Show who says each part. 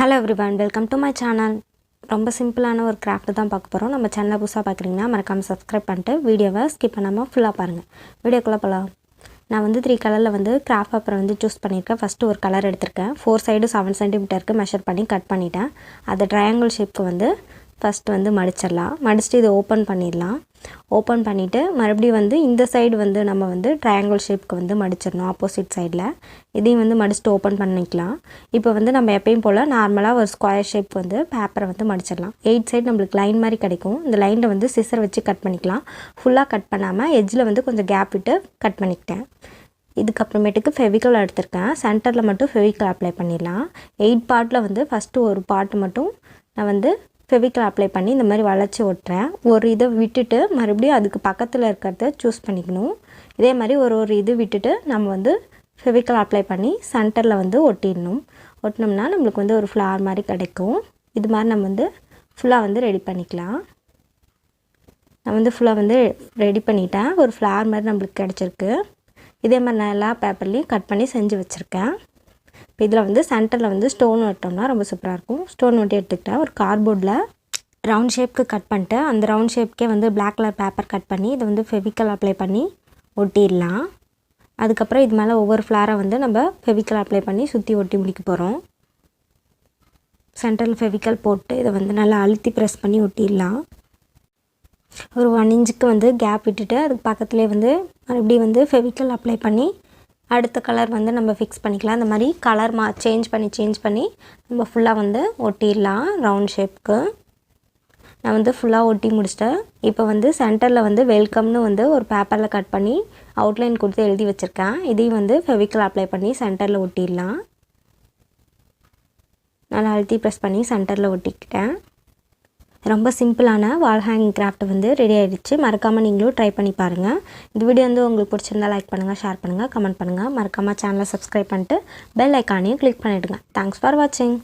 Speaker 1: Hello everyone, welcome to my channel. ரொம்ப சிம்பிளான ஒரு கிராஃப்ட் தான் பார்க்க போறோம். நம்ம சேனலை புதுசா பார்க்குறீங்கன்னா மறக்காம Subscribe பண்ணிட்டு வீடியோவை ஸ்கிப் பண்ணாம ஃபுல்லா பாருங்க. வீடியோக்குள்ள போலாம். நான் வந்து 3 கலர்ல வந்து கிராஃப்ட் பேப்பர் வந்து சூஸ் பண்ணிருக்கேன். ஃபர்ஸ்ட் ஒரு கலர் எடுத்துர்க்கேன். 4 சைடு 7 cm க்கு மெஷர் பண்ணி கட் பண்ணிட்டேன். அத ட்ரையாங்கிள் ஷேப்க்கு வந்து ஃபர்ஸ்ட் வந்து மடிச்சிரலாம். மடிச்சிட்டு இத ஓபன் பண்ணிரலாம். ஓபன் பண்ணிட்டு மறுபடியும் வந்து இந்த சைடு வந்து நம்ம வந்து ட்ரையாங்கிள் ஷேப்க்கு வந்து மடிச்சிரணும் ஆப்போசிட் சைடுல. இதையும் வந்து மடிச்சிட்டு ஓபன் பண்ணிக்கலாம். இப்போ வந்து நம்ம எப்பவும் போல நார்மலா ஒரு ஸ்கொயர் ஷேப் வந்து பேப்பரை வந்து மடிச்சிரலாம். 8 சைடு நமக்கு லைன் மாதிரி கிடைக்கும். இந்த லைன்ல வந்து சிசர் வச்சு கட் பண்ணிக்கலாம். ஃபுல்லா கட் பண்ணாம எட்ஜ்ல வந்து கொஞ்சம் கேப் விட்டு கட் பண்ணிட்டேன். இதுக்கு அப்புறமேட்டுக்கு ஃபெவிகால் எடுத்துர்க்கேன். சென்டர்ல மட்டும் ஃபெவிகால் அப்ளை பண்ணிரலாம். 8 பார்ட்ல வந்து ஃபர்ஸ்ட் ஒரு பார்ட் மட்டும் நான் வந்து ஃபெவிகால் அப்ளை பண்ணி இந்த மாதிரி வளைச்சு ஒட்றேன். ஒரு இத விட்டுட்டு மறுபடியும் அதுக்கு பக்கத்துல இருக்கறத சூஸ் பண்ணிக்கணும். இதே மாதிரி ஒரு இது விட்டுட்டு நம்ம வந்து ஃபெவிகால் அப்ளை பண்ணி சென்டர்ல வந்து ஒட்டிடணும். ஒட்டினோம்னா நமக்கு வந்து ஒரு ஃப்ளவர் மாதிரி கிடைக்கும். இது மாதிரி நம்ம வந்து ஃபுல்லா வந்து ரெடி பண்ணிக்கலாம். நான் வந்து ஃபுல்லா வந்து ரெடி பண்ணிட்டேன். ஒரு ஃப்ளவர் மாதிரி நமக்கு கிடைச்சிருக்கு. இதே மாதிரி நான் எல்லா பேப்பர்லயும் கட் பண்ணி செஞ்சு வச்சிருக்கேன். இப்போ இதில் வந்து சென்டரில் வந்து ஸ்டோன் ஒட்டோம்னா ரொம்ப சூப்பராக இருக்கும். ஸ்டோன் ஒட்டி எடுத்துக்கிட்டேன். ஒரு கார்ட்போர்டில் ரவுண்ட் ஷேப்க்கு கட் பண்ணிட்டு அந்த ரவுண்ட் ஷேப்க்கே வந்து பிளாக் கலர் பேப்பர் கட் பண்ணி இதை வந்து ஃபெவிகால் அப்ளை பண்ணி ஒட்டிடலாம். அதுக்கப்புறம் இது மேலே ஒவ்வொரு ஃப்ளாரை வந்து நம்ம ஃபெவிகால் அப்ளை பண்ணி சுற்றி ஒட்டி முடிக்க போகிறோம். சென்டரில் ஃபெவிகால் போட்டு இதை வந்து நல்லா அழுத்தி ப்ரெஸ் பண்ணி ஒட்டிடலாம். ஒரு 1 இன்ச்சுக்கு வந்து கேப் விட்டுட்டு அதுக்கு பக்கத்துலேயே வந்து மறுபடியும் வந்து ஃபெவிகால் அப்ளை பண்ணி அடுத்த கலர் வந்து நம்ம ஃபிக்ஸ் பண்ணிக்கலாம். அந்த மாதிரி கலர் சேஞ்ச் பண்ணி நம்ம ஃபுல்லாக வந்து ஒட்டிடலாம் ரவுண்ட் ஷேப்க்கு. நான் வந்து ஃபுல்லாக ஒட்டி முடிச்சிட்டேன். இப்போ வந்து சென்டரில் வந்து வெல்கம்னு வந்து ஒரு பேப்பரில் கட் பண்ணி அவுட்லைன் கொடுத்து எழுதி வச்சுருக்கேன். இதையும் வந்து ஃபெவிகால் அப்ளை பண்ணி சென்டரில் ஒட்டிடலாம். நல்லா அழுத்தி ப்ரெஸ் பண்ணி சென்டரில் ஒட்டிக்கிட்டேன். ரொம்ப சிம்பிளான வால் ஹேங்கிங் கிராஃப்ட் வந்து ரெடி ஆயிடுச்சு. மறக்காமல் நீங்களும் ட்ரை பண்ணி பாருங்கள். இந்த வீடியோ வந்து உங்களுக்கு பிடிச்சிருந்தா லைக் பண்ணுங்கள், ஷேர் பண்ணுங்கள், கமெண்ட் பண்ணுங்கள். மறக்காமல் சேனலை சப்ஸ்கிரைப் பண்ணிட்டு பெல் ஐக்கானையும் கிளிக் பண்ணிவிடுங்க. தேங்க்ஸ் ஃபார் வாட்சிங்.